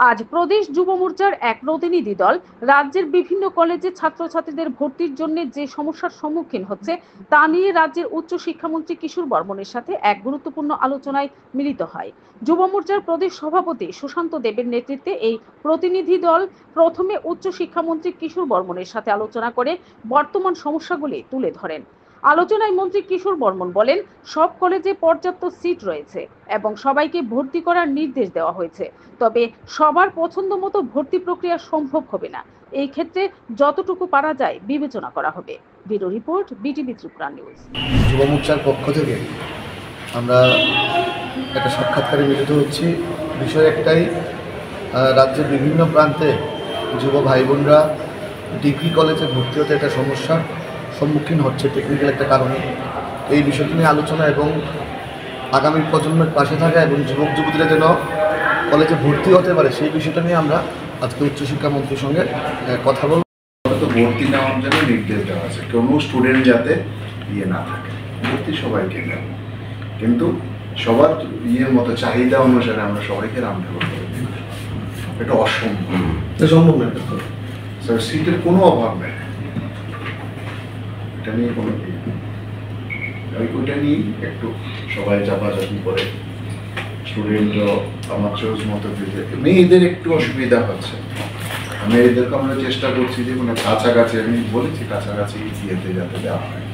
আজ প্রদেশ যুব মোর্চার এক প্রতিনিধি দল রাজ্যের বিভিন্ন কলেজে ছাত্রছাত্রীদের ভর্তির জন্য যে সমস্যার সম্মুখীন হচ্ছে তা নিয়ে রাজ্যের উচ্চ শিক্ষামন্ত্রী কিশোর বর্মনের সাথে এক গুরুত্বপূর্ণ আলোচনায় মিলিত হয়। যুব মোর্চার প্রদেশ সভাপতি সুশান্ত দেবের নেতৃত্বে এই প্রতিনিধি দল প্রথমে উচ্চ শিক্ষামন্ত্রী কিশোর বর্মনের সাথে আলোচনা করে বর্তমান সমস্যাগুলি তুলে ধরেন। আলোচনায় মন্ত্রী কিশোর বর্মন বলেন, সব কলেজে পর্যাপ্ত সিট রয়েছে এবং সবাইকে ভর্তি করার নির্দেশ দেওয়া হয়েছে, তবে সবার পছন্দ মতো ভর্তি প্রক্রিয়া সম্ভব হবে না। এই ক্ষেত্রে যতটুকু পারা যায় বিবেচনা করা হবে। Bureau report, BTV Tripura news. যুব মোর্চার পক্ষ থেকে আমরা একটা সাক্ষাৎকারে মিলিত হচ্ছি। বিষয় একটাই, রাজ্যের বিভিন্ন প্রান্তে যুব ভাই বোনরা ডিগ্রি কলেজে ভর্তি হতে একটা সমস্যার সম্মুখীন হচ্ছে টেকনিক্যাল একটা কারণে। এই বিষয়টি নিয়ে আলোচনা এবং আগামী প্রজন্মের পাশে থাকা এবং যুবক যুবতীরা যেন কলেজে ভর্তি হতে পারে সেই বিষয়টা নিয়ে আমরা আজকে উচ্চশিক্ষামন্ত্রীর সঙ্গে কথা বলব। তো ভর্তি নেওয়ার জন্য নির্দেশ দেওয়া আছে, কোনো স্টুডেন্ট যাতে না থাকে, ভর্তি সবাইকে নেব, কিন্তু সবার মতো চাহিদা অনুসারে আমরা সবাইকে রাউন্ড টেবল করে দিই। এটা অসম্ভব না, স্যার সিটের কোনো অভাব নেই, এটা নিয়ে কোনো ওইটা নিয়ে একটু সবাই চাপাচাপি করে স্টুডেন্টও আমার চয়েস মতো দিতে, মেয়েদের একটু অসুবিধা হচ্ছে। মেয়েদেরকে আমরা চেষ্টা করছি যে মানে কাছাকাছি, আমি বলেছি কাছাকাছি ইয়েতে যাতে দেওয়া হয়।